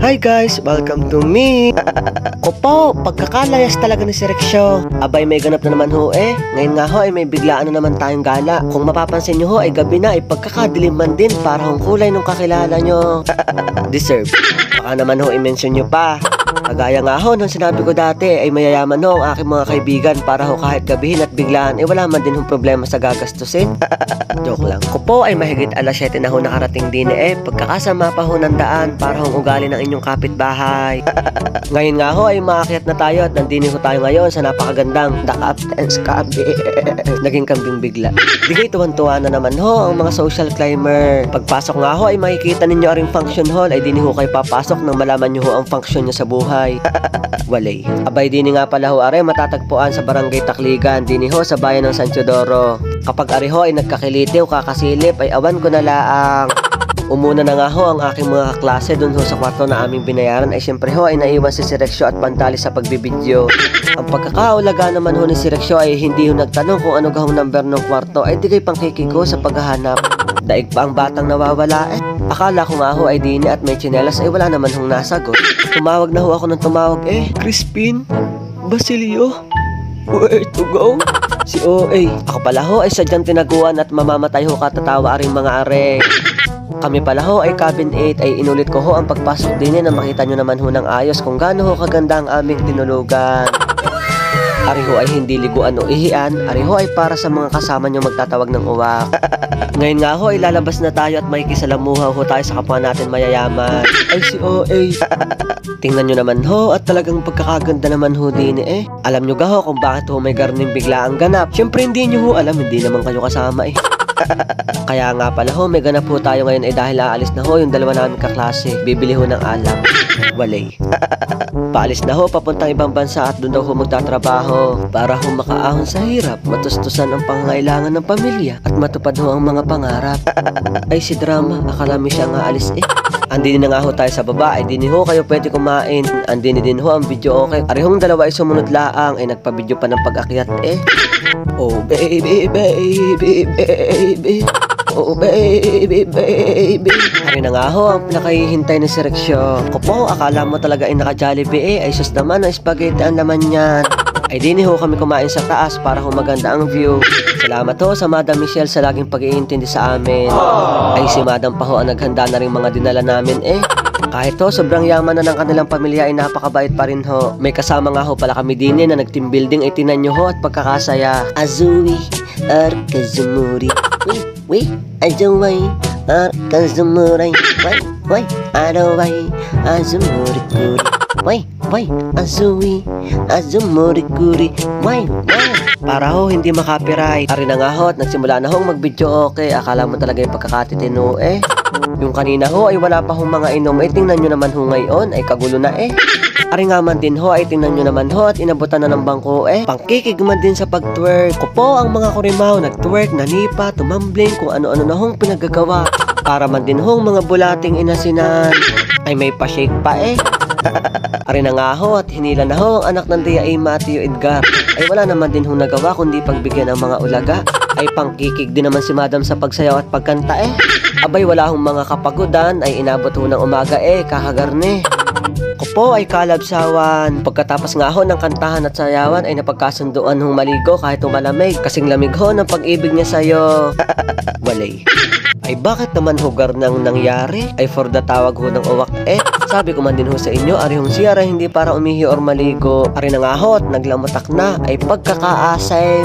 Hi guys! Welcome to me! Ko po, pagkakalayas talaga ni si Rexyo. Abay, may ganap na naman ho eh. Ngayon nga ho ay may biglaan na naman tayong gala. Kung mapapansin nyo ho ay gabi na ay pagkakadilim man din para hong kulay nung kakilala nyo. Deserve. Baka naman ho i-mention nyo pa. Kagaya nga ho nung sinabi ko dati ay mayayaman ho ang aking mga kaibigan para ho kahit gabihin at biglaan ay wala man din hong problema sa gagastusin. Joke lang. Ko po ay mahigit alas 7 na ho nakarating din eh. Pagkakasama pa ho ng daan para hong ugali ng inyong kapitbahay. Ngayon nga ho ay maakyat na tayo at nandini ho tayo ngayon sa napakagandang The Captain's Cafe. Naging kambing bigla. Digay tuwan-tuwa na naman ho ang mga social climber. Pagpasok nga ho ay makikita ninyo aring function hall ay dini ho kayo papasok nang malaman nyo ho ang function nyo sa buhay. Walay. Abay dini nga pala ho are matatagpuan sa Barangay Takligan dini ho sa bayan ng San Teodoro. Kapag ari ho ay nagkakiliti o kakasilip ay awan ko na laang. Umuna na nga ho ang aking mga kaklase dun ho sa kwarto na aming binayaran ay siyempre ho ay naiwan si Rexyo at Pantali sa pagbibidyo. Ang pagkakaulaga naman ho ni si Rexyo ay hindi ho nagtanong kung ano gahong number ng kwarto ay di kay pangkikiko sa paghahanap. Daig pa ang batang nawawala eh. Akala ko nga ho ay dini at may tsinelas ay wala naman hong nasagot. Tumawag na ho ako ng tumawag eh. Crispin? Basilio? Where to go? Si OA. Ako pala ho ay sadyang tinaguan at mamamatay ho katatawa aring mga are. Kami pala ho ay cabin 8 ay inulit ko ho ang pagpasok din na makita nyo naman ho ng ayos kung gaano ho kaganda ang aming tinulugan. Ari ho ay hindi liguan o ihian, ari ho ay para sa mga kasama nyo magtatawag ng uwak. Ngayon nga ho ay lalabas na tayo at makikisalamuha ho tayo sa kapwa natin mayayaman. Ay si OA. Tingnan nyo naman ho at talagang pagkakaganda naman ho din eh. Alam nyo ga ho kung bakit ho may garning bigla ang ganap. Siyempre hindi nyo ho alam, hindi naman kayo kasama eh. Kaya nga pala ho, may ganap ho tayo ngayon ay dahil aalis na ho yung dalawa namin kaklase. Bibili ho ng alak. Walay. Paalis na ho, papuntang ibang bansa at doon daw ho magtatrabaho para ho makaahon sa hirap, matustusan ang pangangailangan ng pamilya at matupad ho ang mga pangarap. Ay si Drama, akala mo siya nga alis eh. Andini na nga ho tayo sa baba, ay dini ho kayo pwede kumain. Andini din ho ang video okay. Arihong dalawa ay sumunod laang ay nagpa-video pa ng pag-akyat eh. Oh baby, baby, baby. Oh baby, baby. Ari na nga ho ang pinakahihintay ni si Rexyo. Ko po, akala mo talaga ay naka-Jollibee eh. Ay sus naman, ang spaghetti ang laman yan. Ay dini ho kami kumain sa taas para ho maganda ang view. Salamat ho sa Madam Michelle sa laging pag-iintindi sa amin. Ay si Madam pa ho ang naghanda na rin mga dinala namin eh. Kahit ho sobrang yaman na ng kanilang pamilya ay napakabait pa rin ho. May kasama nga ho pala kami din na nag-team building ay tinan nyo ho at pagkakasaya. Azui Arkazumuri. Wait, Azaway Arkazumuray. Why, Araway Azumuri Kuri. Why, Azui Azumuri Kuri. Why. Para ho hindi makapiright. Ari na nga ho at nagsimula na hong mag-video okay. Akala mo talaga yung pagkakatitino eh. Yung kanina ho ay wala pa hong mga inom ay tingnan nyo naman ho ngayon ay kagulo na eh. Ari nga man din ho ay tingnan nyo naman ho at inabutan na ng bangko eh. Pangkikig man din sa pag-twerk. Ko po ang mga kurimaw nag-twerk, nanipa, tumambling kung ano-ano na hong pinagagawa. Para man din hong mga bulating inasinan ay may pa-shake pa eh. Ari na nga ho at hinila na ho ang anak ng Tia Ima at Tio Edgar. Ay wala naman din hong nagawa kundi pagbigyan ng mga ulaga. Ay pangkikig din naman si Madam sa pagsayaw at pagkanta eh. Abay wala hong mga kapagudan ay inabot ho ng umaga eh, kakagarne. Ko po ay kalabsawan. Pagkatapos nga ho ng kantahan at sayawan ay napagkasunduan hong maligo kahit malamig. Kasing lamig ho ng pag-ibig niya sa'yo. Walay. Ay bakit naman hugar nang nangyari? Ay for the tawag ho ng uwak eh. Sabi ko man din ho sa inyo, ari hong siyara hindi para umihi or maligo. Ari na nga ho at naglamutak na ay pagkakaasim.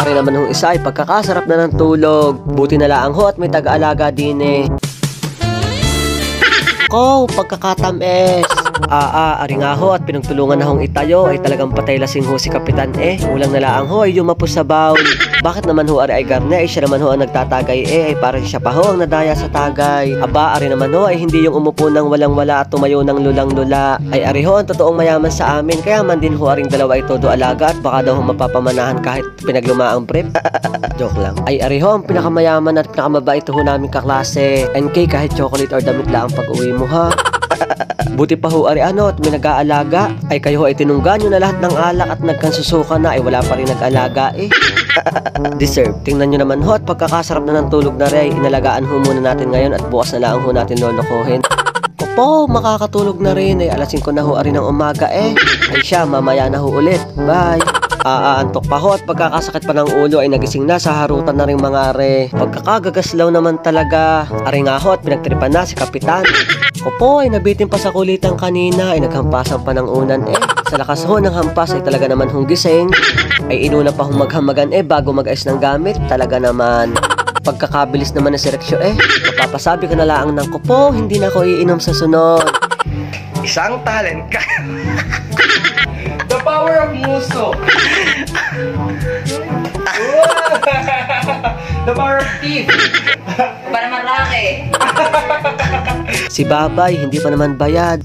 Ari naman hong isa ay pagkakasarap na ng tulog. Buti na laang ho at may taga-alaga din eh. Ko, pagkakatamis. Ari nga ho at pinagtulungan na hong itayo ay talagang patay lasing ho si Kapitan eh. Ulang na laang ho ay yumapos sa bawl. Bakit naman ho ari ay garne ay siya naman ho ang nagtatagay eh ay parang siya pa ho ang nadaya sa tagay. Aba ari naman ho ay hindi yung umupo ng walang wala at tumayo ng lulang lula. Ay ari ho ang totoong mayaman sa amin kaya man din ho aring dalawa ay todo alaga at baka daw ho mapapamanahan kahit pinaglumaang prep. Joke lang. Ay ari ho ang pinakamayaman at pinakamabait ho namin kaklase. NK kahit chocolate or damit lang ang pag-uwi mo ha. Buti pa ho ari ano at may nag-aalaga. Ay kayo ho ay tinunggan nyo na lahat ng alak at nagkansusuka na ay wala pa rin nag-alaga eh. Deserve. Tingnan nyo naman ho at pagkakasarap na ng tulog na rin. Inalagaan ho muna natin ngayon at bukas na lang ho natin lolokohin. Ko po po, makakatulog na rin. Ay alas 5 na ho rin ng umaga eh. Ay siya, mamaya na ho ulit. Bye. Aantok pa ho at pagkakasakit pa ng ulo ay nagising na sa harutan na rin mga are. Pagkakagagaslaw naman talaga. Are nga ho at pinagtripan na si Kapitan. Ko po ay nabitin pa sa kulitan kanina ay naghampasan pa ng unan eh. Sa lakas ho ng hampas ay talaga naman hong gising. Ay inuna pa hong maghamagan eh bago mag-ayos ng gamit. Talaga naman. Pagkakabilis naman na si Rexyo eh. Mapapasabi ko na laang ng Kupo, hindi na ako iinom sa sunod. Isang talent ka. The power of muso. The power of teeth. Para marami. Si Babay, hindi pa naman bayad.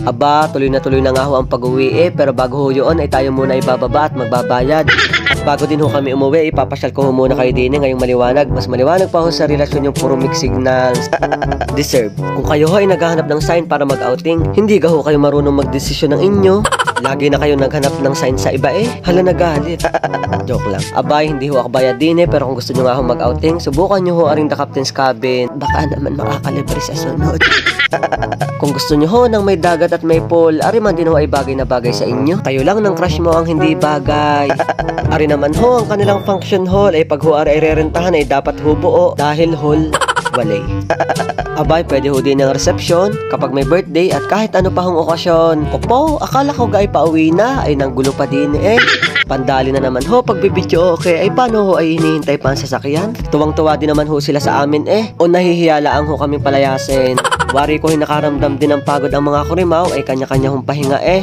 Aba, tuloy na nga ho ang pag-uwi eh. Pero bago ho yun ay tayo muna ibababa at magbabayad. At bago din ho kami umuwi, ipapasyal ko ho muna kayo din ngayong maliwanag. Mas maliwanag pa ho sa relasyon yung puro mixed signals. Deserve. Kung kayo ho ay naghahanap ng sign para mag-outing, hindi ka ho kayo marunong magdesisyon ng inyo. Lagi na kayo naghanap ng sign sa iba eh. Hala nagalit. Joke lang. Abay, hindi ho ako bayad din eh. Pero kung gusto nyo nga ho mag-outing, subukan nyo ho aring the captain's cabin. Baka naman makakalibre sa sunod. Kung gusto nyo ho ng may dagat at may pool, ari man din ho ay bagay na bagay sa inyo. Kayo lang ng crush mo ang hindi bagay. Ari naman ho ang kanilang function hall ay pag ho ay rerentahan ay dapat ho buo dahil hall walay. Abay, pwede ho din ng reception kapag may birthday at kahit ano pa hong okasyon. Kupo, akala ko gay pauwi na ay nanggulo pa din eh. Pandali na naman ho pag bibidyo okay ay paano ho ay hinihintay pa ang sasakyan? Tuwang-tuwa din naman ho sila sa amin eh. O nahihiya lang ho kaming palayasin. Wari ko nakaramdam din ng pagod ang mga kurimaw ay kanya-kanya hong pahinga eh.